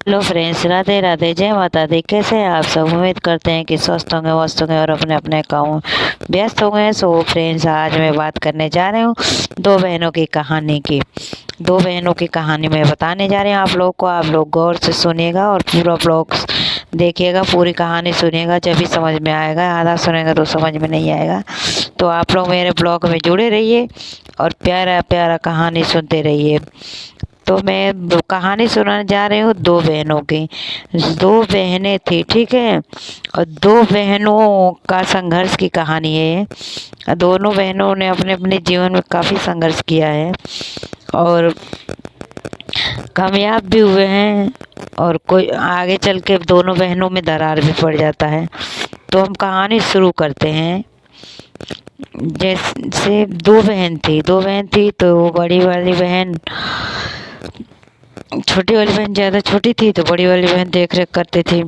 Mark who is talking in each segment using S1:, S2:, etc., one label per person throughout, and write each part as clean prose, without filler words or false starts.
S1: Hello friends, Radhe Radhe, जय माता दी। कैसे हैं आप सब? उम्मीद करते हैं कि स्वस्थ होंगे, मस्त होंगे और अपने अपने काम में व्यस्त होंगे। सो फ्रेंड्स, आज मैं बात करने जा रही हूँ दो बहनों की कहानी की। दो बहनों की कहानी मैं बताने जा रही हूँ आप लोग को। आप लोग गौर से सुनिएगा और पूरा ब्लॉग देखिएगा, पूरी कहानी सुनिएगा, जब भी समझ में आएगा। आधा सुनेगा तो समझ में नहीं आएगा। तो आप लोग मेरे ब्लॉग में जुड़े रहिए और प्यारा प्यारा कहानी सुनते रहिए। तो मैं कहानी सुनाने जा रही हूँ दो बहनों की। दो बहनें थी, ठीक है, और दो बहनों का संघर्ष की कहानी है ये। दोनों बहनों ने अपने अपने जीवन में काफ़ी संघर्ष किया है और कामयाब भी हुए हैं, और कोई आगे चल के दोनों बहनों में दरार भी पड़ जाता है। तो हम कहानी शुरू करते हैं। जैसे दो बहन थी तो बड़ी वाली बहन, छोटी वाली बहन ज़्यादा छोटी थी तो बड़ी वाली बहन देख रेख करती थी,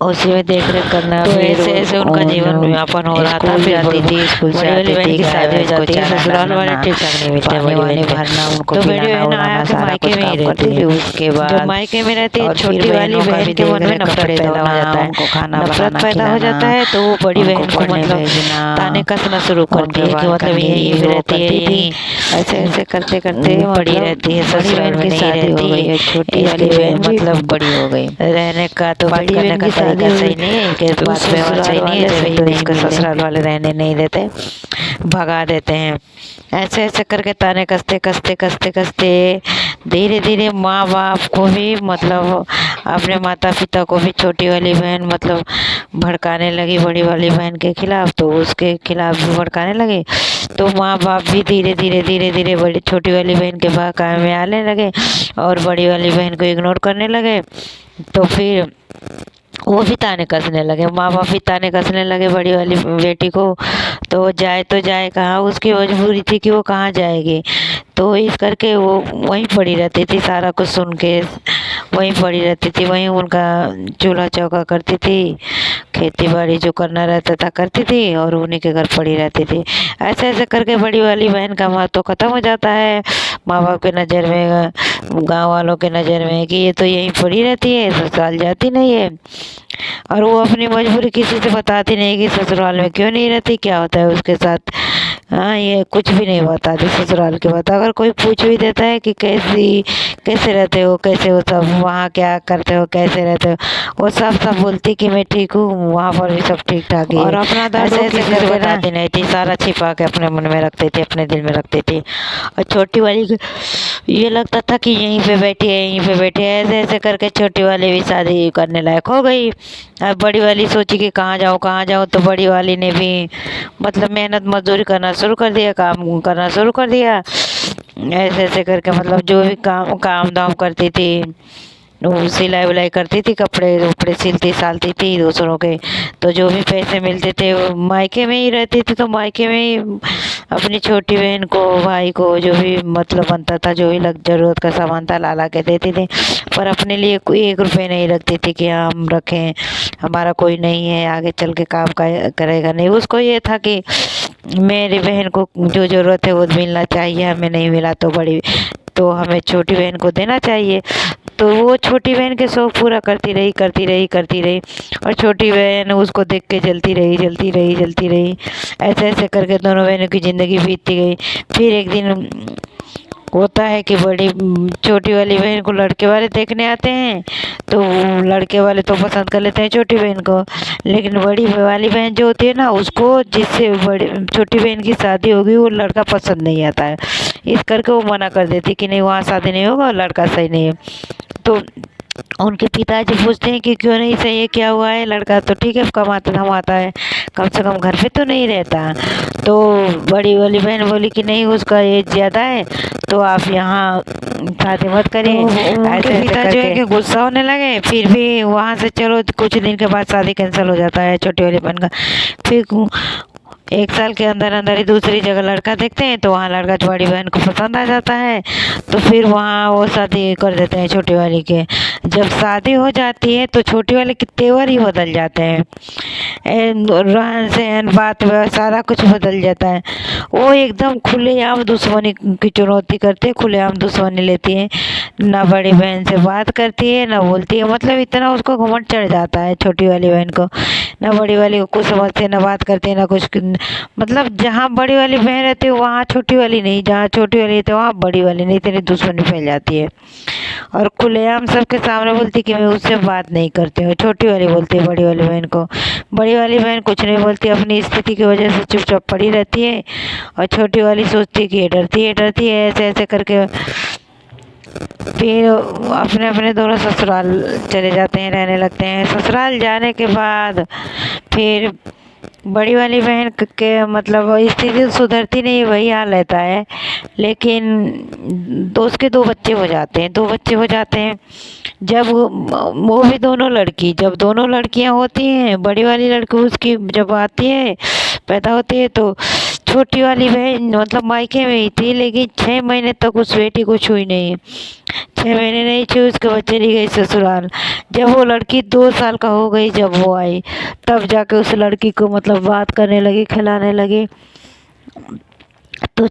S1: उसी में देख रेख करना। तो ऐसे ऐसे उनका जीवन यापन हो रहा था। फिर
S2: जाती थी, स्कूल से
S1: बड़ी वाली बहन की शादी हो जाती है, ससुराल वाले ठीक ठाक नहीं मिलते,
S2: पानी वानी भरना, उनको
S1: तो बड़ी
S2: पिलाना
S1: बहन आया के मायके में ही रहती थी।
S2: उसके बाद
S1: जब मायके में रहती है,
S2: और
S1: छोटी
S2: फिर
S1: वाली
S2: बहनों का
S1: बहन
S2: भी
S1: के मन में
S2: देख रेख,
S1: नफरत
S2: कपड़े
S1: पैदा हो
S2: धोना,
S1: जाता है।
S2: उनको खाना
S1: नफरत
S2: बनाना
S1: पैदा हो
S2: खिलाना,
S1: जाता है तो वो बड़ी
S2: उनको
S1: बहन को
S2: पढ़ने
S1: मतलब
S2: भेजना,
S1: ताने कसना शुरू करती है कि मतलब यहीं पे रहती है, यहीं ऐसे ऐसे करते करते
S2: पड़ी
S1: मतलब
S2: रहती है।
S1: बड़ी
S2: ससुराल
S1: बहन
S2: में
S1: की
S2: नहीं
S1: शादी हो
S2: रहती
S1: गई
S2: है, छोटी वाली
S1: इसलिए
S2: बहन भी
S1: मतलब
S2: बड़ी हो गई।
S1: रहने का तो बात
S2: बड़ी
S1: करने
S2: बहन
S1: का
S2: की
S1: तरीका
S2: शादी
S1: सही नहीं है कि
S2: तो
S1: बात व्यवहार
S2: ससुराल
S1: सही नहीं है,
S2: वाले
S1: जब
S2: सही
S1: तो
S2: नहीं
S1: उसका
S2: मिले।
S1: ससुराल वाले रहने नहीं देते, भगा देते हैं। ऐसे ऐसे करके ताने कसते कसते कसते कसते धीरे धीरे माँ बाप को भी मतलब अपने माता पिता को भी छोटी वाली बहन मतलब भड़काने लगी बड़ी वाली बहन के खिलाफ, तो उसके खिलाफ भी भड़काने लगे। तो माँ बाप भी धीरे धीरे धीरे धीरे बड़ी छोटी वाली बहन के बहकावे में आने लगे और बड़ी वाली बहन को इग्नोर करने लगे। तो फिर वो भी ताने कसने लगे, माँ बाप भी ताने कसने लगे बड़ी वाली बेटी को। तो वो जाए कहाँ, उसकी मजबूरी थी कि वो कहाँ जाएगी। तो इस करके वो वहीं पड़ी रहती थी, सारा कुछ सुन के वहीं पड़ी रहती थी, वहीं उनका चूल्हा चौका करती थी, खेती बाड़ी जो करना रहता था करती थी और उन्हीं के घर पड़ी रहती थी। ऐसे ऐसे करके बड़ी वाली बहन का महत्व ख़त्म हो जाता है माँ बाप के नज़र में, गांव वालों के नज़र में, कि ये तो यहीं पड़ी रहती है, ससुराल जाती नहीं है। और वो अपनी मजबूरी किसी से बताती नहीं कि ससुराल में क्यों नहीं रहती, क्या होता है उसके साथ। हाँ, ये कुछ भी नहीं बताती ससुराल के बात। अगर कोई पूछ भी देता है कि कैसे रहते हो, कैसे हो, सब वहाँ क्या करते हो, कैसे रहते हो, वो सब सब बोलती कि मैं ठीक हूँ, वहाँ पर भी सब ठीक ठाक ही है।
S2: और अपना दर्द
S1: ऐसे
S2: वो
S1: ऐसे
S2: किसी
S1: करके
S2: से
S1: बताती नहीं थी, सारा छिपा के अपने मन में रखती थी, अपने दिल में रखती थी। और छोटी वाली को ये लगता था कि यहीं पे बैठी है, यहीं पे बैठी है। ऐसे ऐसे करके छोटी वाली भी शादी करने लायक हो गई। अब बड़ी वाली सोची कि कहाँ जाऊँ, तो बड़ी वाली ने भी मतलब मेहनत मजदूरी करना शुरू कर दिया, काम करना शुरू कर दिया। ऐसे ऐसे करके मतलब जो भी काम दाम करती थी, वो सिलाई विलाई करती थी, कपड़े उपड़े सिलती सालती थी दूसरों के। तो जो भी पैसे मिलते थे वो मायके में ही रहती थी, तो मायके में ही अपनी छोटी बहन को, भाई को जो भी मतलब बनता था, जो भी जरूरत का सामान था ला ला के देती थी। पर अपने लिए कोई 1 रुपये नहीं रखती थी कि हम रखें, हमारा कोई नहीं है आगे चल के काम करेगा नहीं। उसको ये था कि मेरी बहन को जो ज़रूरत है वो मिलना चाहिए, हमें नहीं मिला तो हमें छोटी बहन को देना चाहिए। तो वो छोटी बहन के शौक पूरा करती रही और छोटी बहन उसको देख के जलती रही। ऐसे ऐसे करके दोनों बहनों की ज़िंदगी बीतती गई। फिर एक दिन होता है कि छोटी वाली बहन को लड़के वाले देखने आते हैं, तो लड़के वाले तो पसंद कर लेते हैं छोटी बहन को, लेकिन बड़ी वाली बहन जो होती है ना, उसको जिससे बड़ी छोटी बहन की शादी होगी वो लड़का पसंद नहीं आता है। इस करके वो मना कर देती कि नहीं, वहाँ शादी नहीं होगा, लड़का सही नहीं है। तो उनके पिताजी पूछते हैं कि क्यों नहीं सही है, क्या हुआ है, लड़का तो ठीक है, कमाता धमाता है, कम से कम घर पे तो नहीं रहता। तो बड़ी वाली बहन बोली कि नहीं, उसका एज ज़्यादा है, तो आप यहाँ शादी मत करिए।
S2: तो
S1: ऐसे पिता जो है कि गुस्सा होने लगे। फिर भी वहाँ से चलो कुछ दिन के बाद शादी कैंसिल हो जाता है छोटी वाली बहन का। फिर 1 साल के अंदर अंदर ही दूसरी जगह लड़का देखते हैं, तो वहाँ लड़का बड़ी बहन को पसंद आ जाता है, तो फिर वहाँ वो शादी कर देते हैं छोटी वाली के। जब शादी हो जाती है तो छोटी वाली के तेवर ही बदल जाते हैं, रहन सहन बात व्यवहार सारा कुछ बदल जाता है। वो एकदम खुलेआम दुश्मनी की चुनौती करते हैं, खुलेआम दुश्मनी लेती है, ना बड़ी बहन से बात करती है ना बोलती है। मतलब इतना उसको घमंड चढ़ जाता है छोटी वाली बहन को, ना बड़ी वाली को कुछ समझते ना बात करते ना कुछ। मतलब जहाँ बड़ी वाली बहन रहती है वहाँ छोटी वाली नहीं, जहाँ छोटी वाली रहती है वहाँ बड़ी वाली नहीं, तेरी दुश्मनी फैल जाती है। और खुलेआम सबके सामने बोलती कि मैं उससे बात नहीं करती हूँ। छोटी वाली बोलती है बड़ी वाली बहन को, बड़ी वाली बहन कुछ नहीं बोलती, अपनी स्थिति की वजह से चुपचाप पड़ी रहती है। और छोटी वाली सोचती है कि ये डरती है, ऐसे ऐसे करके फिर अपने अपने दोनों ससुराल चले जाते हैं, रहने लगते हैं। ससुराल जाने के बाद फिर बड़ी वाली बहन के मतलब स्थिति सुधरती नहीं, वही हाल रहता है। लेकिन उसके दो बच्चे हो जाते हैं, 2 बच्चे हो जाते हैं। जब वो भी दोनों लड़की, जब दोनों लड़कियां होती हैं, बड़ी वाली लड़की उसकी जब आती है पैदा होती है तो छोटी वाली बहन मतलब मायके में ही थी, लेकिन 6 महीने तक उस बेटी को छुई नहीं। 6 महीने नहीं छुई, उसके बच्चे नहीं गई ससुराल। जब वो लड़की 2 साल का हो गई, जब वो आई तब जाके उस लड़की को मतलब बात करने लगी, खिलाने लगी। तो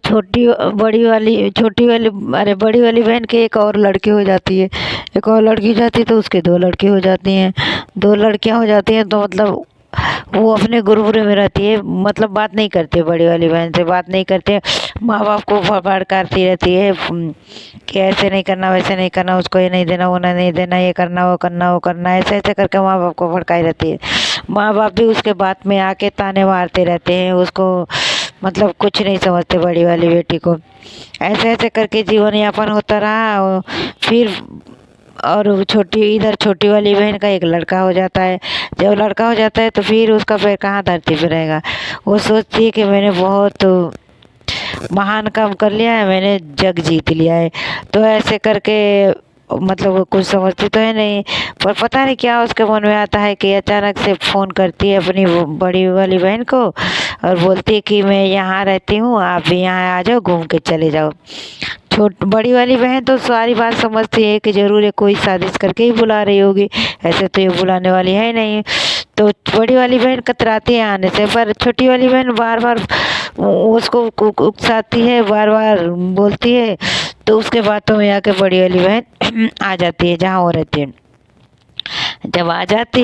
S1: बड़ी वाली बहन के एक और लड़की हो जाती है, एक और लड़की हो जाती है तो उसके 2 लड़की हो जाती हैं, 2 लड़कियां हो जाती हैं। तो मतलब वो अपने गुरुकुल में रहती है, मतलब बात नहीं करती, बड़ी वाली बहन से बात नहीं करते। माँ बाप को भड़काती रहती है कि ऐसे नहीं करना, वैसे नहीं करना, उसको ये नहीं देना, वो नहीं देना, ये करना, वो करना, वो करना, ऐसे ऐसे करके माँ बाप को भड़काई रहती है। माँ बाप भी उसके बात में आके ताने मारते रहते हैं उसको, मतलब कुछ नहीं समझते बड़ी वाली बेटी को। ऐसे ऐसे करके जीवन यापन होता रहा। फिर और छोटी वाली बहन का एक लड़का हो जाता है। जब लड़का हो जाता है तो फिर उसका पैर कहाँ धरती पे रहेगा। वो सोचती है कि मैंने बहुत महान काम कर लिया है, मैंने जग जीत लिया है। तो ऐसे करके मतलब वो कुछ समझती तो है नहीं, पर पता नहीं क्या उसके मन में आता है कि अचानक से फ़ोन करती है अपनी वो बड़ी वाली बहन को और बोलती है कि मैं यहाँ रहती हूँ, आप भी यहाँ आ जाओ, घूम के चले जाओ। बड़ी वाली बहन तो सारी बात समझती है कि जरूर ये कोई साजिश करके ही बुला रही होगी, ऐसे तो ये बुलाने वाली है नहीं। तो बड़ी वाली बहन कतराती है आने से, पर छोटी वाली बहन बार बार उसको उकसाती है, बार बार बोलती है। तो उसके बातों में आके बड़ी वाली बहन आ जाती है जहाँ वो रहती है। जब आ जाती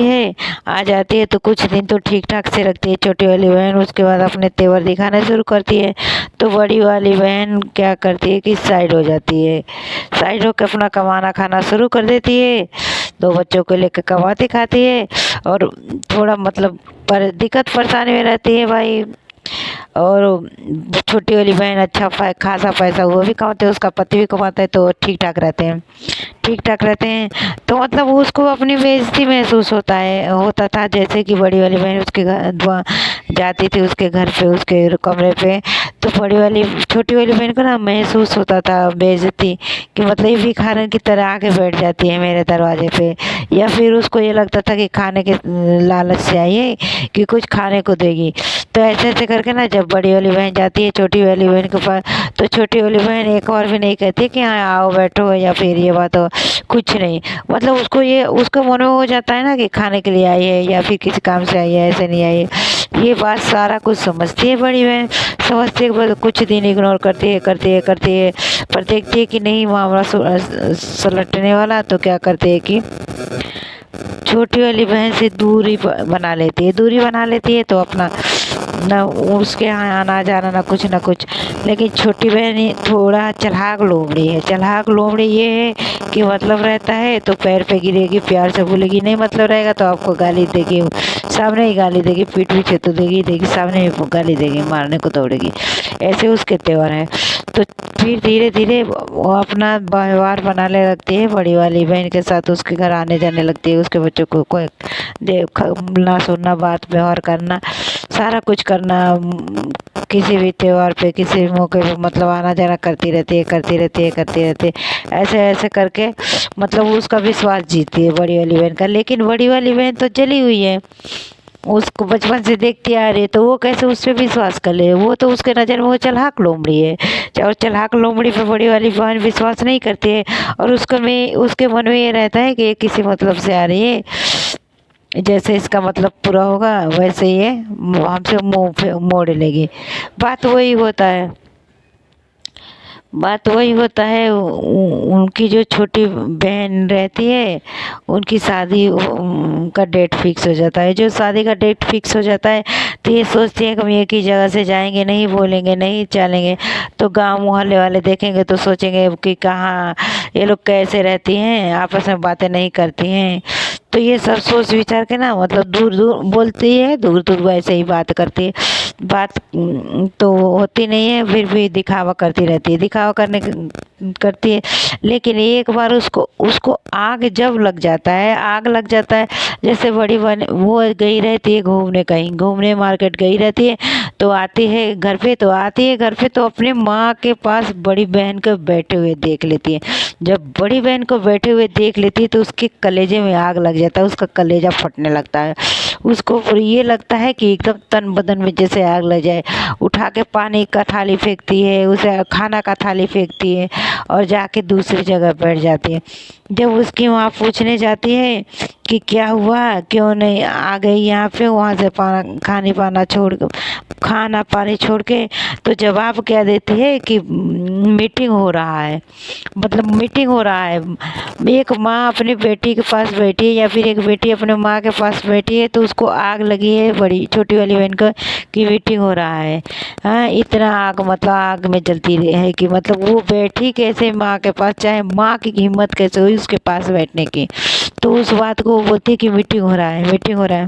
S1: है तो कुछ दिन तो ठीक ठाक से रखती है छोटी वाली बहन, उसके बाद अपने तेवर दिखाना शुरू करती है। तो बड़ी वाली बहन क्या करती है कि साइड हो जाती है, साइड होकर अपना कमाना खाना शुरू कर देती है। 2 बच्चों को लेकर कमाती खाती है और थोड़ा मतलब पर दिक्कत परेशानी में रहती है भाई। और छोटी वाली बहन अच्छा खासा पैसा वो भी कमाते हैं, उसका पति भी कमाता है, तो ठीक ठाक रहते हैं, ठीक ठाक रहते हैं। तो मतलब उसको अपनी बेइज्जती महसूस होता था। जैसे कि बड़ी वाली बहन उसके घर जाती थी, उसके घर पे, उसके कमरे पे, तो छोटी वाली बहन को ना महसूस होता था बेइज्जती, कि मतलब ये भिखारन की तरह आके बैठ जाती है मेरे दरवाजे पे। या फिर उसको ये लगता था कि खाने के लालच से आई है कि कुछ खाने को देगी। तो ऐसे ऐसे करके ना जब बड़ी वाली बहन जाती है छोटी वाली बहन के पास, तो छोटी वाली बहन एक बार भी नहीं कहती कि हाँ आओ बैठो या फिर ये बात हो, कुछ नहीं। मतलब उसको मन में हो जाता है ना कि खाने के लिए आई है या फिर किसी काम से आई है, ऐसे नहीं आई है। ये बात सारा कुछ समझती है बड़ी बहन, समझती है, बस कुछ दिन इग्नोर करती है पर देखती है कि नहीं मामला सुलटने वाला, तो क्या करती है कि छोटी वाली बहन से दूरी बना लेती है। तो अपना ना उसके यहाँ आना जाना ना कुछ। लेकिन छोटी बहन थोड़ा चलाक लोमड़ी ये है कि मतलब रहता है तो पैर पे गिरेगी, प्यार से बोलेगी, नहीं मतलब रहेगा तो आपको गाली देगी, सामने ही गाली देगी, पीठ पीछे तो देगी, सामने ही गाली देगी, मारने को दौड़ेगी। ऐसे उसके त्योहार हैं। तो फिर धीरे धीरे वो अपना व्यवहार बनाने लगती है बड़ी वाली बहन के साथ, उसके घर आने जाने लगती है, उसके बच्चों को कोई देखना सुनना, बात व्यवहार करना, सारा कुछ करना। किसी भी त्योहार पे, किसी भी मौके पे मतलब आना जाना करती रहती है। ऐसे ऐसे करके मतलब उसका विश्वास जीतती है बड़ी वाली बहन का। लेकिन बड़ी वाली बहन तो जली हुई है, उसको बचपन से देखती आ रही है, तो वो कैसे उस पे विश्वास कर ले। वो तो उसके नज़र में वो चलाक लोमड़ी है, और चलाक लोमड़ी पे बड़ी वाली बहन विश्वास नहीं करती है। और उसके मन में ये रहता है कि ये किसी मतलब से आ रही है, जैसे इसका मतलब पूरा होगा वैसे ये हमसे मुंह मोड़ लेगी। बात वही होता है, बात वही होता है। उनकी जो छोटी बहन रहती है, उनकी शादी का डेट फिक्स हो जाता है। जो शादी का डेट फिक्स हो जाता है तो ये सोचती है कि हम एक ही जगह से जाएंगे, नहीं बोलेंगे, नहीं चलेंगे, तो गांव मोहल्ले वाले देखेंगे तो सोचेंगे कि कहाँ ये लोग कैसे रहती हैं, आपस में बातें नहीं करती हैं। तो ये सब सोच विचार के ना, मतलब दूर दूर बोलती है, दूर दूर वैसे ही बात करती है। बात तो होती नहीं है, फिर भी दिखावा करती रहती है, दिखावा करती है। लेकिन एक बार उसको उसको आग जब लग जाता है, आग लग जाता है। जैसे बड़ी बहन वो गई रहती है घूमने, कहीं घूमने मार्केट गई रहती है, तो आती है घर पे, तो अपने माँ के पास बड़ी बहन को बैठे हुए देख लेती है। जब बड़ी बहन को बैठे हुए देख लेती है तो उसके कलेजे में आग लग जाता है, उसका कलेजा फटने लगता है। उसको फिर ये लगता है कि एकदम तन बदन में जैसे आग लग जाए। उठा के पानी का थाली फेंकती है, उसे खाना का थाली फेंकती है, और जाके दूसरी जगह बैठ जाती है। जब उसकी माँ पूछने जाती है कि क्या हुआ, क्यों नहीं आ गई यहाँ पे, वहाँ से खाना पानी छोड़ के, तो जवाब क्या देती है कि मीटिंग हो रहा है। मतलब मीटिंग हो रहा है, एक माँ अपनी बेटी के पास बैठी है, या फिर एक बेटी अपने माँ के पास बैठी है, तो उसको आग लगी है बड़ी छोटी वाली बहन को कि मीटिंग हो रहा है। हाँ, इतना आग, मतलब आग में जलती है कि मतलब वो बैठी कैसे माँ के पास, चाहे माँ की हिम्मत कैसे हुई उसके पास बैठने की। तो उस बात को वो बोलती है कि मीटिंग हो रहा है, मीटिंग हो रहा है।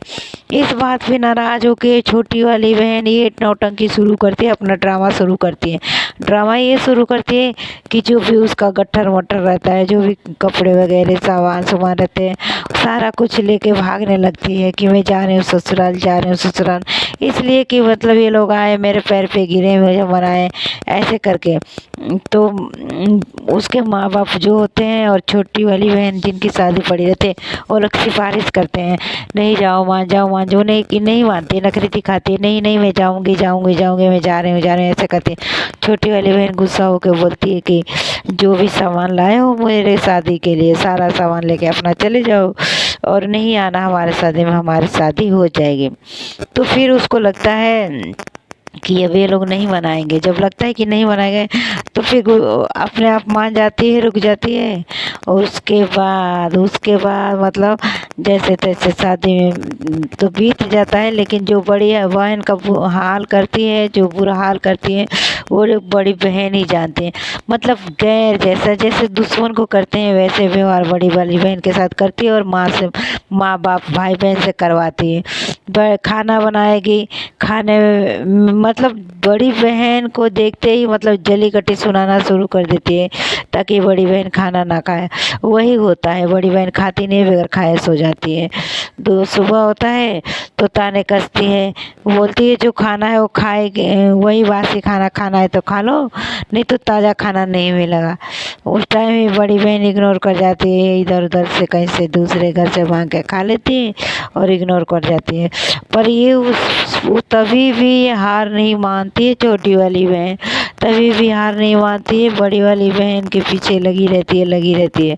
S1: इस बात पे नाराज होके छोटी वाली बहन ये नौटंकी शुरू करती है, अपना ड्रामा शुरू करती है। ड्रामा ये शुरू करती है कि जो भी उसका गट्ठर मट्टर रहता है, जो भी कपड़े वगैरह सामान रहते हैं, सारा कुछ लेके भागने लगती है कि मैं जा रही हूँ ससुराल, जा रही हूँ ससुराल, इसलिए कि मतलब ये लोग आए मेरे पैर पे गिरे, मुझे मनाए, ऐसे करके। तो उसके माँ बाप जो होते हैं और छोटी वाली बहन जिनकी शादी पड़ी रहती है, वो लोग सिफारिश करते हैं, नहीं जाओ मान जाओ, मान जाओ, नहीं मानती, नखरी दिखाती है, नहीं नहीं मैं जाऊँगी जाऊँगी जाऊँगी, मैं जा रही हूँ ऐसे करती है। छोटी वाली बहन गुस्सा होकर बोलती है कि जो भी सामान लाए हो मेरे शादी के लिए, सारा सामान लेके अपना चले जाओ, और नहीं आना हमारे शादी में, हमारी शादी हो जाएगी। तो फिर उसको लगता है कि अब ये लोग नहीं मनाएंगे। जब लगता है कि नहीं मनाएंगे तो फिर अपने आप मान जाती है, रुक जाती है। और उसके बाद मतलब जैसे तैसे शादी में तो बीत जाता है। लेकिन जो बड़ी बहन का हाल करती है, जो बुरा हाल करती है, वो लोग बड़ी बहन ही जानते हैं। मतलब गैर जैसा, जैसे दुश्मन को करते हैं वैसे व्यवहार बड़ी वाली बहन के साथ करती है, और माँ बाप भाई बहन से करवाती है। खाना बनाएगी, खाने में मतलब बड़ी बहन को देखते ही मतलब जली कटी सुनाना शुरू कर देती है, ताकि बड़ी बहन खाना ना खाए। वही होता है, बड़ी बहन खाती नहीं, बगैर खाए सो जाती है। तो सुबह होता है तो ताने कसती है, बोलती है जो खाना है वो खाएगी, वही बासी खाना खाना है तो खा लो, नहीं तो ताज़ा खाना नहीं मिलेगा। उस टाइम ही बड़ी बहन इग्नोर कर जाती है, इधर उधर से कहीं से दूसरे घर से मांग के खा लेती है और इग्नोर कर जाती है। पर ये तभी भी ये हार नहीं मानती है, छोटी वाली बहन तभी भी हार नहीं मानती है, बड़ी वाली बहन के पीछे लगी रहती है।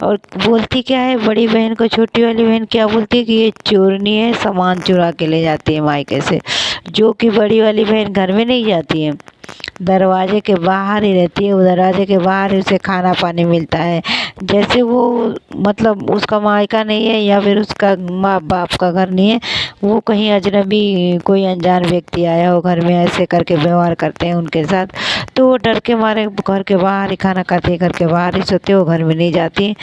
S1: और बोलती क्या है बड़ी बहन को, छोटी वाली बहन क्या बोलती है कि ये चोरनी है, सामान चुरा के ले जाती है मायके से। जो कि बड़ी वाली बहन घर में नहीं जाती है, दरवाजे के बाहर ही रहती है। वो दरवाजे के बाहर ही उसे खाना पानी मिलता है। जैसे वो मतलब उसका मायका नहीं है, या फिर उसका माँ बाप का घर नहीं है, वो कहीं अजनबी कोई अनजान व्यक्ति आया हो घर में, ऐसे करके व्यवहार करते हैं उनके साथ। तो वो डर के मारे घर के बाहर ही खाना खाती है, घर के बाहर ही सोते हो, घर में नहीं जाती,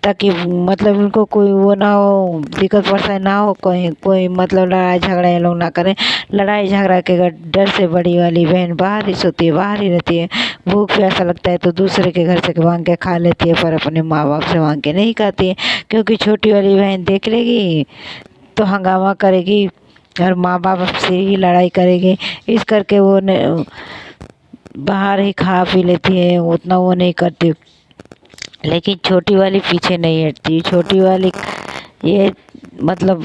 S1: ताकि मतलब उनको कोई वो ना हो, दिक्कत परेशानी ना हो, कोई मतलब लड़ाई झगड़ा ये लोग ना करें। लड़ाई झगड़ा के डर से बड़ी वाली बहन बाहर ही सोती है, बाहर ही रहती है। भूख प्यासा लगता है तो दूसरे के घर से मांग के खा लेती है, पर अपने माँ बाप से मांग के नहीं खाती है, क्योंकि छोटी वाली बहन देख लेगी तो हंगामा करेगी और माँ बाप से ही लड़ाई करेगी। इस करके वो बाहर ही खा पी लेती है, उतना वो नहीं करती। लेकिन छोटी वाली पीछे नहीं हटती, छोटी वाली ये मतलब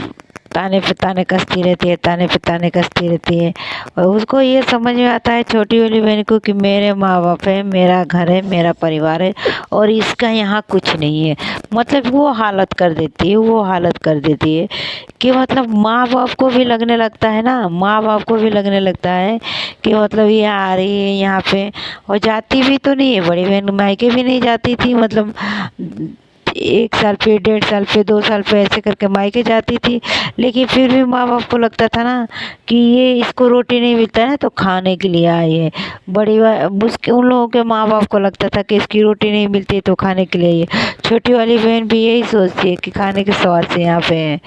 S1: ताने पे ताने कसती रहती है, ताने पे ताने कसती रहती है। और उसको ये समझ में आता है छोटी वाली बहन को कि मेरे माँ बाप है, मेरा घर है, मेरा परिवार है और इसका यहाँ कुछ नहीं है। मतलब वो हालत कर देती है, वो हालत कर देती है कि मतलब माँ बाप को भी लगने लगता है ना, माँ बाप को भी लगने लगता है कि मतलब ये आ रही है यहाँ पे। और जाती भी तो नहीं है, बड़ी बहन मायके भी नहीं जाती थी, मतलब 1 साल पे, 1.5 साल पे, 2 साल पे ऐसे करके मायके जाती थी। लेकिन फिर भी माँ बाप को लगता था ना कि ये इसको रोटी नहीं मिलता है तो खाने के लिए आई है। उसके उन लोगों के माँ बाप को लगता था कि इसकी रोटी नहीं मिलती है तो खाने के लिए आई है। छोटी वाली बहन भी यही सोचती है कि खाने के स्वाद से यहाँ पे है।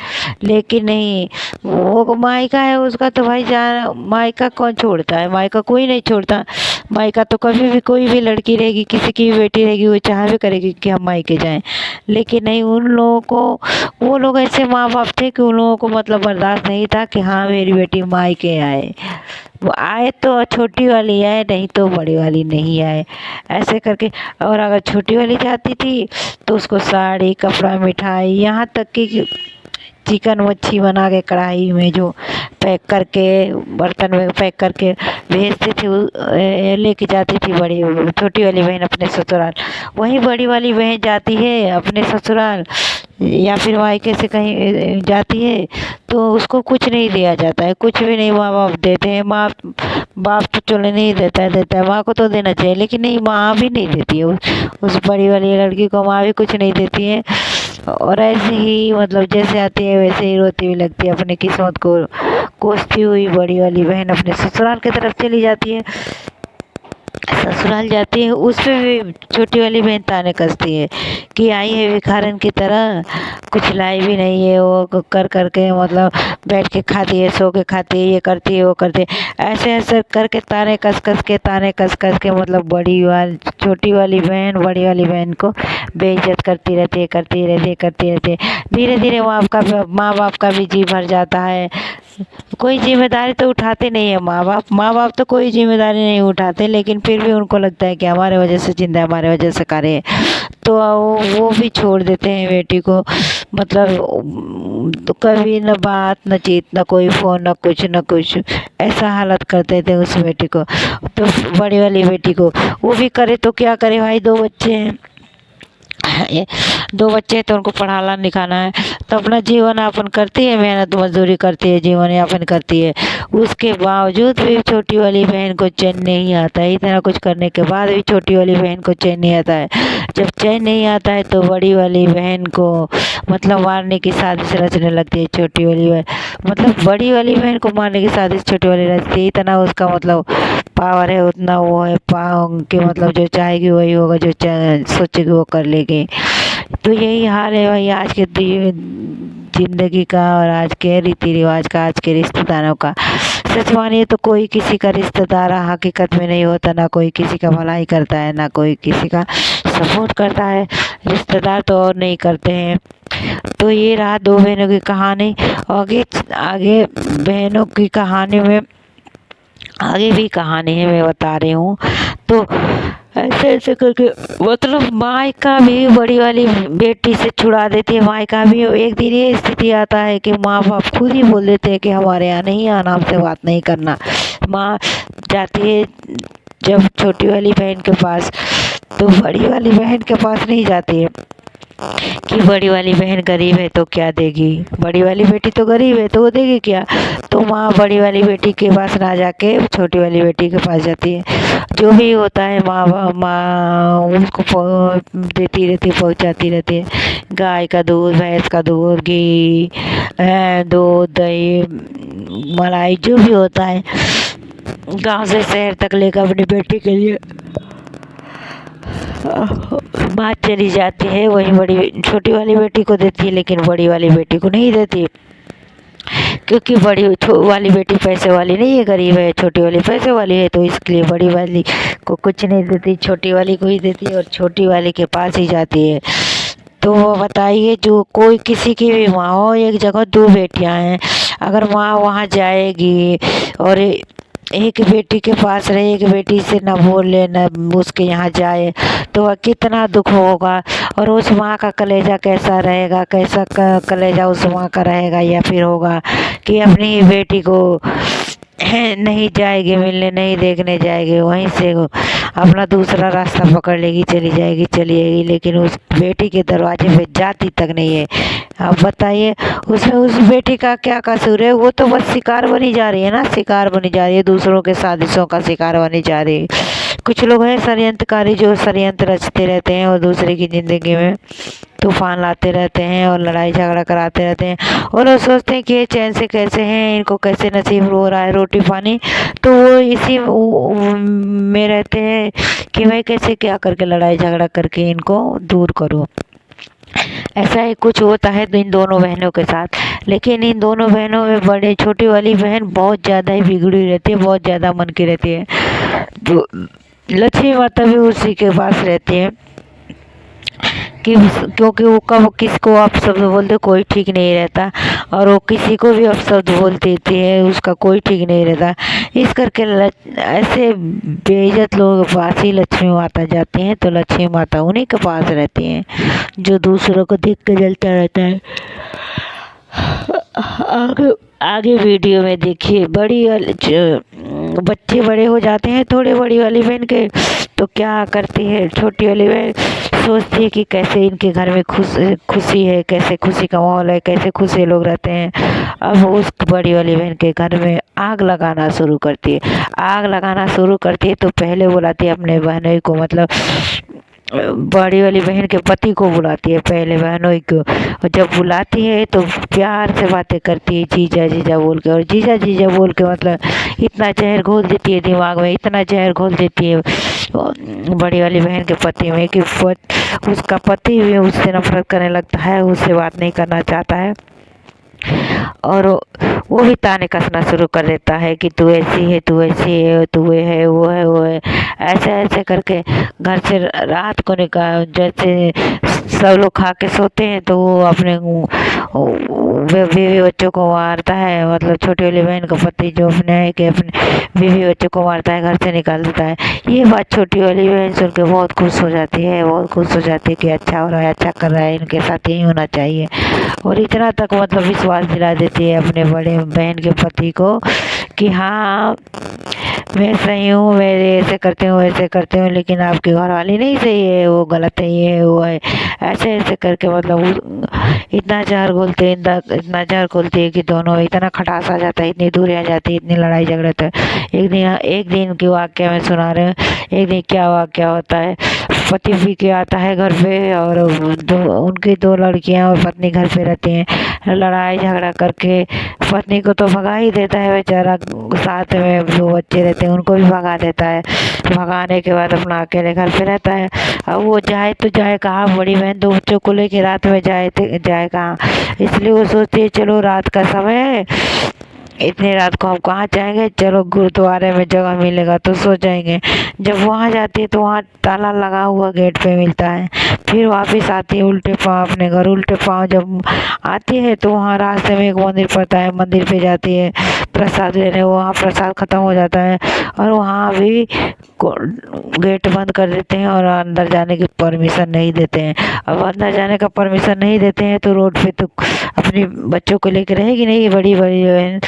S1: लेकिन नहीं, वो मायका है उसका तो भाई जान, मायका कौन छोड़ता है, मायका कोई नहीं छोड़ता। मायका तो कभी भी, कोई भी लड़की रहेगी, किसी की भी बेटी रहेगी, वो चाह भी करेगी कि हम मायके जाएं। लेकिन नहीं, उन लोगों को, वो लोग ऐसे माँ बाप थे कि उन लोगों को मतलब बर्दाश्त नहीं था कि हाँ मेरी बेटी मायके आए। वो आए तो छोटी वाली आए, नहीं तो बड़ी वाली नहीं आए, ऐसे करके। और अगर छोटी वाली जाती थी तो उसको साड़ी, कपड़ा, मिठाई, यहाँ तक कि चिकन मच्छी बना के कढ़ाई में जो पैक करके, बर्तन में पैक करके भेजती थी, लेके जाती थी बड़ी, छोटी वाली बहन अपने ससुराल। वहीं बड़ी वाली बहन जाती है अपने ससुराल या फिर मायके से कहीं जाती है तो उसको कुछ नहीं दिया जाता है, कुछ भी नहीं माँ बाप देते हैं। माँ बाप तो चलो नहीं देता है, माँ को तो देना चाहिए, लेकिन नहीं, माँ भी नहीं देती है उस बड़ी वाली लड़की को, माँ भी कुछ नहीं देती है। और ऐसे ही मतलब जैसे आती है वैसे ही रोती हुई लगती है, अपनी किस्मत को कोसती हुई बड़ी वाली बहन अपने ससुराल की तरफ चली जाती है। ससुराल जाती है, उस पे भी छोटी वाली बहन ताने कसती है कि आई है भिखारन की तरह, कुछ लाई भी नहीं है, वो कर करके मतलब बैठ के खाती है, सो के खाती है, ये करती है, वो करती है, ऐसे ऐसे करके ताने कस कस के मतलब छोटी वाली बहन बड़ी वाली बहन को बेइज्जत करती रहती है, करती रहती है। धीरे धीरे माँ बाप का भी जी भर जाता है। कोई जिम्मेदारी तो उठाते नहीं है माँ बाप तो कोई जिम्मेदारी नहीं उठाते, लेकिन फिर भी उनको लगता है कि हमारे वजह से जिंदा है, हमारे वजह से करे, तो वो भी छोड़ देते हैं बेटी को। मतलब तो कभी न बात, न चीत, न कोई फ़ोन, न कुछ, ऐसा हालत कर देते हैं उस बेटी को। तो बड़ी वाली बेटी को वो भी करे तो क्या करे भाई, 2 बच्चे हैं, 2 बच्चे तो उनको पढ़ाना लिखाना है, तो अपना जीवन यापन करती है, मेहनत मजदूरी करती है, जीवन यापन करती है। उसके बावजूद भी छोटी वाली बहन को चैन नहीं आता है, इतना कुछ करने के बाद भी छोटी वाली बहन को चैन नहीं आता है। जब चैन नहीं आता है तो बड़ी वाली बहन को मतलब मारने की साजिश रचने लगती है छोटी वाली बहन, मतलब बड़ी वाली बहन को मारने की साजिश छोटी वाली रचती है। इतना उसका मतलब पावर है, उतना वो है पाव कि मतलब जो चाहेगी वही होगा, जो सोचेगी वो कर लेगी। तो यही हाल है भाई आज के जिंदगी का और आज के रीति रिवाज का, आज के रिश्तेदारों का। सच मानिए तो कोई किसी का रिश्तेदार हकीकत में नहीं होता, ना कोई किसी का भलाई करता है, ना कोई किसी का सपोर्ट करता है, रिश्तेदार तो और नहीं करते हैं। तो ये रहा 2 बहनों की कहानी। आगे आगे बहनों की कहानी में आगे भी कहानी है, मैं बता रही हूँ। तो ऐसे ऐसे करके मतलब मायका भी बड़ी वाली बेटी से छुड़ा देती है। मायका भी एक दिन ये स्थिति आता है कि माँ बाप खुद ही बोल देते हैं कि हमारे यहाँ नहीं आना, हमसे बात नहीं करना। माँ जाती है जब छोटी वाली बहन के पास, तो बड़ी वाली बहन के पास नहीं जाती है कि बड़ी वाली बहन गरीब है तो क्या देगी, बड़ी वाली बेटी तो गरीब है तो वो देगी क्या। तो माँ बड़ी वाली बेटी के पास ना जाके छोटी वाली बेटी के पास जाती है। जो भी होता है माँ उसको देती रहती है, पहुँचाती रहती है। गाय का दूध, भैंस का दूध, घी, दूध, दही, मलाई, जो भी होता है गांव से शहर तक लेकर अपनी बेटी के लिए माँ चली जाती है। वही बड़ी छोटी वाली बेटी को देती है, लेकिन बड़ी वाली बेटी को नहीं देती, क्योंकि बड़ी वाली बेटी पैसे वाली नहीं है, गरीब है, छोटी वाली पैसे वाली है, तो इसलिए बड़ी वाली को कुछ नहीं देती, छोटी वाली को ही देती है और छोटी वाली के पास ही जाती है। तो वो बताइए, जो कोई किसी की भी माँ हो, एक जगह 2 बेटियां हैं, अगर माँ वहाँ जाएगी और एक बेटी के पास रहे, एक बेटी से न बोले न उसके यहाँ जाए, तो वह कितना दुख होगा। और उस माँ का कलेजा कैसा रहेगा, कैसा कलेजा उस माँ का रहेगा, या फिर होगा कि अपनी ही बेटी को नहीं जाएगी मिलने, नहीं देखने जाएगी, वहीं से वो अपना दूसरा रास्ता पकड़ लेगी, चली जाएगी, लेकिन उस बेटी के दरवाजे पे जाती तक नहीं है। अब बताइए उसमें उस बेटी का क्या कसूर है? वो तो बस शिकार बनी जा रही है ना, शिकार बनी जा रही है, दूसरों के साजिशों का शिकार बनी जा रही है। कुछ लोग हैं षड्यंत्रकारी जो षड्यंत्र रचते रहते हैं और दूसरे की ज़िंदगी में तूफान लाते रहते हैं और लड़ाई झगड़ा कराते रहते हैं, और वो सोचते हैं कि ये चैन से कैसे हैं, इनको कैसे नसीब हो रहा है रोटी पानी, तो वो इसी में रहते हैं कि मैं कैसे क्या करके लड़ाई झगड़ा करके इनको दूर करूँ। ऐसा ही कुछ होता है इन दोनों बहनों के साथ। लेकिन इन दोनों बहनों में बड़े छोटी वाली बहन बहुत ज़्यादा ही बिगड़ी रहती है, बहुत ज़्यादा मन की रहती है। तो लक्ष्मी माता भी उसी के पास रहती है कि क्योंकि वो कब किसको आप शब्द बोलते कोई ठीक नहीं रहता, और वो किसी को भी आप शब्द बोल देती है उसका कोई ठीक नहीं रहता। इस करके ऐसे बेइज्जत लोगों के पास ही लक्ष्मी माता जाती हैं, तो लक्ष्मी माता उन्हीं के पास रहती हैं जो दूसरों को देख के जलता रहता है। आगे आगे वीडियो में देखिए, बच्चे बड़े हो जाते हैं थोड़े बड़ी वाली बहन के, तो क्या करती है छोटी वाली बहन, सोचती है कि कैसे इनके घर में खुशी है, कैसे खुशी का माहौल है, कैसे खुशी लोग रहते हैं। अब उस बड़ी वाली बहन के घर में आग लगाना शुरू करती है। आग लगाना शुरू करती है तो पहले बुलाती है अपने बहनों को, मतलब बड़ी वाली बहन के पति को बुलाती है पहले बहनों को, और जब बुलाती है तो प्यार से बातें करती है जीजा जीजा बोल के, और जीजा जीजा बोल के मतलब इतना जहर घोल देती है दिमाग में, इतना जहर घोल देती है बड़ी वाली बहन के पति में कि उसका पति भी उससे नफरत करने लगता है, उससे बात नहीं करना चाहता है, और वो भी ताने कसना शुरू कर देता है कि तू ऐसी है, तू ऐसी है, तू ये है, वो है, वो है, ऐसे ऐसे करके घर से रात को निकाल। जैसे सब लोग खा के सोते हैं तो वो अपने बीवी बच्चों को मारता है, मतलब छोटी वाली बहन का पति जो अपने है कि अपने बीवी बच्चों को मारता है, घर से निकाल देता है। ये बात छोटी वाली बहन सुन के बहुत खुश हो जाती है, बहुत खुश हो जाती है कि अच्छा हो रहा है, अच्छा कर रहा है, इनके साथ यही होना चाहिए, और इतना तक मतलब विश्वास दिला देती है अपने बड़े बहन के पति को कि हाँ मैं सही हूँ, मैं ऐसे करती हूँ वैसे करती हूँ, लेकिन आपकी घरवाली नहीं सही है, वो गलत है, ये है वो है, ऐसे ऐसे करके मतलब इतना जहर घोलते हैं, इतना जहर घोलती है कि दोनों इतना खटास आ जाता है, इतनी दूरी आ जाती है, इतनी लड़ाई झगड़ा होता है। एक दिन की वाक्य में सुना रहे हैं, एक दिन क्या वाक्य होता है, पति पी के आता है घर पे, और उनकी दो लड़कियां और पत्नी घर पे रहती हैं, लड़ाई झगड़ा करके पत्नी को तो भगा ही देता है बेचारा, साथ में जो बच्चे रहते हैं उनको भी भगा देता है, भगाने के बाद अपना अकेले घर पे रहता है। अब वो जाए तो जाए कहाँ, बड़ी बहन दो बच्चों को लेके रात में जाए कहाँ, इसलिए वो सोचती है चलो रात का समय है, इतनी रात को हम कहाँ जाएंगे, चलो गुरुद्वारे में जगह मिलेगा तो सो जाएंगे। जब वहाँ जाती है तो वहाँ ताला लगा हुआ गेट पे मिलता है, फिर वापस आती है उल्टे पाँव अपने घर। उल्टे पाँव जब आती है तो वहाँ रास्ते में एक मंदिर पड़ता है, मंदिर पे जाती है प्रसाद लेने, वहाँ प्रसाद ख़त्म हो जाता है, और वहाँ भी गेट बंद कर देते हैं और अंदर जाने की परमिशन नहीं देते हैं। अब अंदर जाने का परमिशन नहीं देते हैं तो रोड पे तो अपने बच्चों को लेकर रहेगी नहीं, बड़ी बड़ी बहन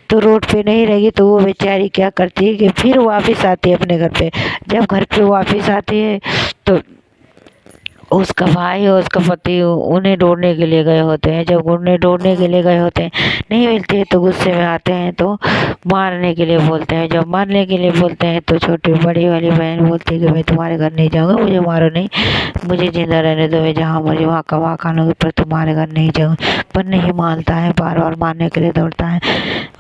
S1: तो रोड पे नहीं रहेगी, तो वो बेचारी क्या करती है कि फिर वापस आती है अपने घर पे। जब घर पे वापस आती है तो उसका भाई और उसका पति उन्हें ढूंढने के लिए गए होते हैं। जब उन्हें ढूंढने के लिए गए होते हैं, नहीं मिलते हैं तो गुस्से में आते हैं तो मारने के लिए बोलते हैं। जब मारने के लिए बोलते हैं तो छोटी बड़ी वाली बहन बोलती है कि मैं तुम्हारे घर नहीं जाऊँगा, मुझे मारो नहीं, मुझे जिंदा रहने दो, मैं जहाँ मुझे वहाँ कमा खा लूँगी, पर तुम्हारे घर नहीं जाऊँ। पर नहीं मानता है, बार बार मारने के लिए दौड़ता है,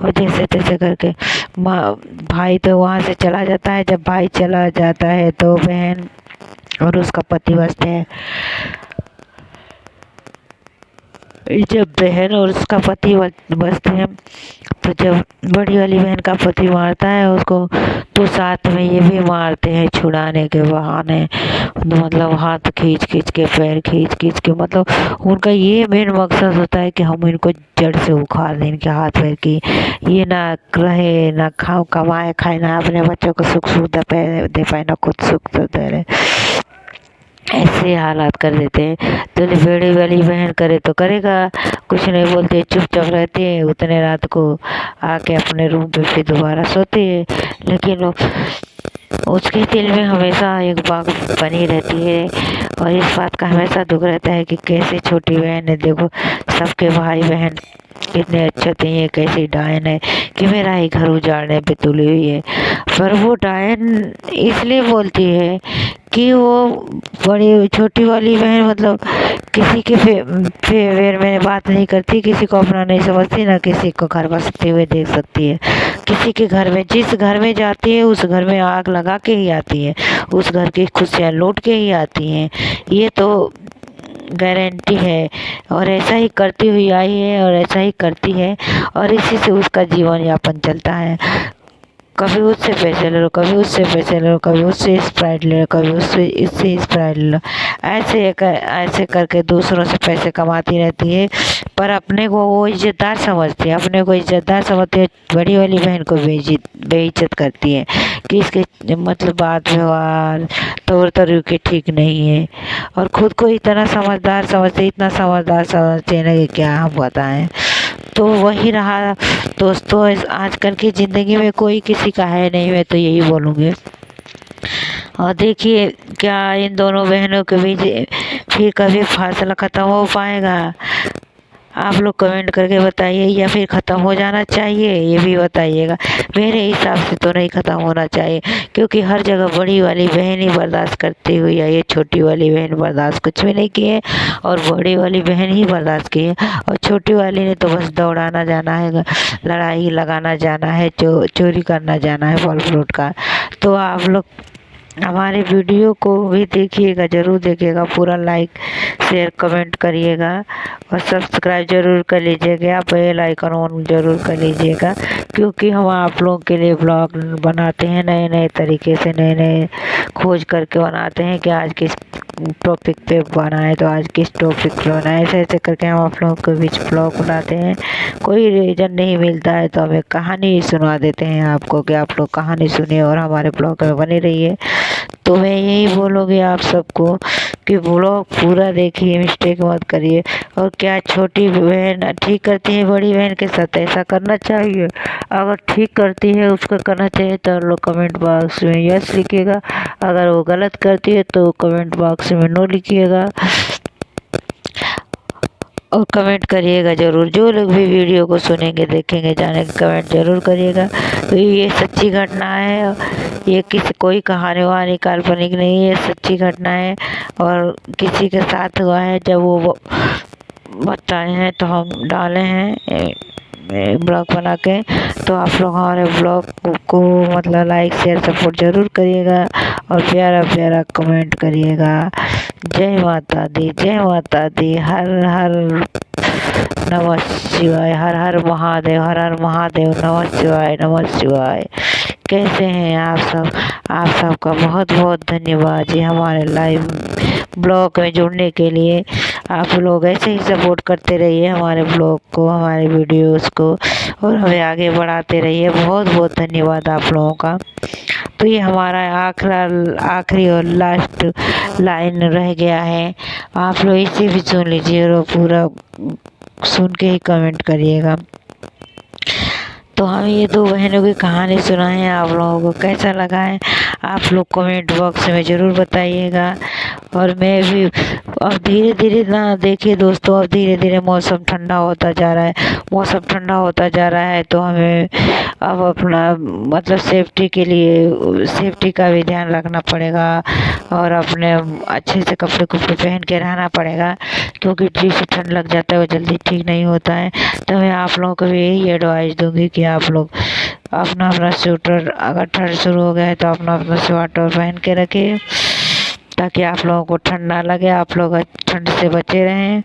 S1: और जैसे तैसे करके भाई तो वहाँ से चला जाता है। जब भाई चला जाता है तो बहन और उसका पति बचते हैं। जब बहन और उसका पति बचते हैं तो जब बड़ी वाली बहन का पति मारता है उसको तो साथ में ये भी मारते हैं छुड़ाने के बहाने। तो मतलब हाथ खींच खींच के, पैर खींच खींच के, मतलब उनका ये मेन मकसद होता है कि हम इनको जड़ से उखाड़ दें, इनके हाथ पैर की ये ना रहे, ना खाओ कमाए खाए, ना अपने बच्चों को सुख सुख दे पाए, ना खुद सुख तो दे रहे, ऐसे हालात कर देते हैं। तो बड़ी वाली बहन करे तो करेगा, कुछ नहीं बोलते, चुपचाप रहते हैं। उतने रात को आके अपने रूम पे फिर दोबारा सोते हैं। लेकिन उसके दिल में हमेशा एक बात बनी रहती है और इस बात का हमेशा दुख रहता है कि कैसे छोटी बहन है, देखो सबके भाई बहन कितने अच्छे थे, ये कैसी डायन है कि मेरा ही घर उजाड़ने पे तुली हुई है। पर वो डायन इसलिए बोलती है कि वो बड़ी छोटी वाली बहन मतलब किसी के फेवर में बात नहीं करती, किसी को अपना नहीं समझती, ना किसी को घर बसते हुए देख सकती है। किसी के घर में, जिस घर में जाती है उस घर में आग लगा के ही आती है, उस घर की खुशियाँ लूट के ही आती हैं, ये तो गारंटी है। और ऐसा ही करती हुई आई है और ऐसा ही करती है और इसी से उसका जीवन यापन चलता है। कभी उससे पैसे ले लो, कभी उससे पैसे ले लो, कभी उससे स्प्राइट ले लो, कभी उससे इससे स्प्राइट ले लो, ऐसे करके दूसरों से पैसे कमाती रहती है। पर अपने को वो इज्जतदार समझती है, अपने को इज्जतदार समझती है, बड़ी वाली बहन को बेइज्जत करती है कि इसके मतलब बात व्यवहार तौर तरीके ठीक नहीं है। और खुद को इतना समझदार समझते, इतना समझदार समझते हैं ना कि क्या हम बताएं। तो वही रहा दोस्तों, आजकल की ज़िंदगी में कोई किसी का है नहीं, मैं तो यही बोलूँगी। और देखिए क्या इन दोनों बहनों के बीच फिर कभी फासला ख़त्म हो पाएगा? आप लोग कमेंट करके बताइए, या फिर ख़त्म हो जाना चाहिए ये भी बताइएगा। मेरे हिसाब से तो नहीं ख़त्म होना चाहिए, क्योंकि हर जगह बड़ी वाली बहन ही बर्दाश्त करती हुई है, ये छोटी वाली बहन बर्दाश्त कुछ भी नहीं की है और बड़ी वाली बहन ही बर्दाश्त की है। और छोटी वाली ने तो बस दौड़ाना जाना है, लड़ाई लगाना जाना है, चोरी करना जाना है फल फ्रूट का। तो आप लोग हमारे वीडियो को भी देखिएगा, ज़रूर देखिएगा, पूरा लाइक शेयर कमेंट करिएगा और सब्सक्राइब ज़रूर कर लीजिएगा, बेल आइकन ऑन ज़रूर कर लीजिएगा, क्योंकि हम आप लोगों के लिए ब्लॉग बनाते हैं नए नए तरीके से, नए नए खोज करके बनाते हैं कि आज किस टॉपिक पे बनाए तो आज किस टॉपिक पे बनाए, ऐसे ऐसे करके हम आप लोगों के बीच ब्लॉग बनाते हैं। कोई रीज़न नहीं मिलता है तो हमें कहानी सुना देते हैं आपको कि आप लोग कहानी सुनिए और हमारे ब्लॉग में बने रहिए। तो मैं यही बोलूँगी आप सबको कि ब्लॉग पूरा देखिए, मिस्टेक मत करिए। और क्या छोटी बहन ठीक करती है बड़ी बहन के साथ, ऐसा करना चाहिए? अगर ठीक करती है उसको करना चाहिए तो लोग कमेंट बॉक्स में यस लिखिएगा, अगर वो गलत करती है तो कमेंट बॉक्स में नो लिखिएगा और कमेंट करिएगा ज़रूर। जो लोग भी वीडियो को सुनेंगे देखेंगे जानेंगे, कमेंट ज़रूर करिएगा। तो ये सच्ची घटना है, ये किसी कोई कहानी वहानी काल्पनिक नहीं है, सच्ची घटना है और किसी के साथ हुआ है। जब वो बताए हैं तो हम डाले हैं ब्लॉग बना के। तो आप लोग हमारे ब्लॉग को मतलब लाइक शेयर सपोर्ट ज़रूर करिएगा और प्यारा प्यारा कमेंट करिएगा। जय माता दी, जय माता दी, हर हर नमः शिवाय, हर हर महादेव, हर हर महादेव, नमः शिवाय, नमः शिवाय। कैसे हैं आप सब? आप सबका बहुत बहुत धन्यवाद जी हमारे लाइव ब्लॉग में जुड़ने के लिए। आप लोग ऐसे ही सपोर्ट करते रहिए हमारे ब्लॉग को, हमारे वीडियोस को और हमें आगे बढ़ाते रहिए। बहुत बहुत धन्यवाद आप लोगों का। तो ये हमारा आखिरी और लास्ट लाइन रह गया है, आप लोग इसे भी सुन लीजिए और पूरा सुन के ही कमेंट करिएगा। तो हम ये दो बहनों की कहानी सुनाए हैं, आप लोगों को कैसा लगा है आप लोग कमेंट बॉक्स में ज़रूर बताइएगा। और मैं भी अब धीरे धीरे ना, देखिए दोस्तों, अब धीरे धीरे मौसम ठंडा होता जा रहा है, मौसम ठंडा होता जा रहा है तो हमें अब अपना मतलब सेफ्टी के लिए सेफ्टी का भी ध्यान रखना पड़ेगा और अपने अच्छे से कपड़े पहन के रहना पड़ेगा, क्योंकि जिसे ठंड लग जाता है वो जल्दी ठीक नहीं होता है। तो मैं आप लोगों को भी यही एडवाइस दूंगी कि आप लोग अपना स्वेटर, अगर ठंड शुरू हो गया है तो अपना स्वेटर पहन के रखिए ताकि आप लोगों को ठंड ना लगे, आप लोग ठंड से बचे रहें।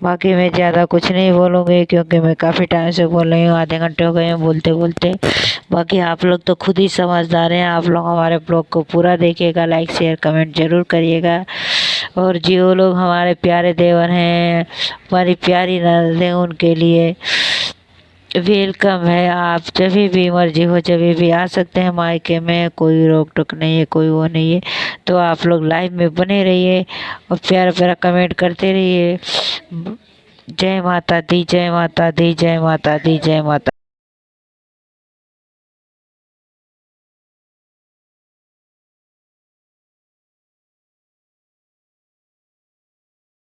S1: बाकी मैं ज़्यादा कुछ नहीं बोलूँगी क्योंकि मैं काफ़ी टाइम से बोल रही हूँ, आधे घंटे हो गए हैं बोलते बोलते। बाकी आप लोग तो खुद ही समझदार हैं, आप लोग हमारे ब्लॉग को पूरा देखिएगा, लाइक शेयर कमेंट ज़रूर करिएगा। और जो लोग हमारे प्यारे देवर हैं, हमारी प्यारी ननदें, उनके लिए वेलकम है। आप जब भी मर्जी हो जब भी आ सकते हैं मायके में, कोई रोक टोक नहीं है, कोई वो नहीं है। तो आप लोग लाइव में बने रहिए और प्यारा प्यारा कमेंट करते रहिए। जय माता दी, जय माता दी, जय माता दी, जय माता।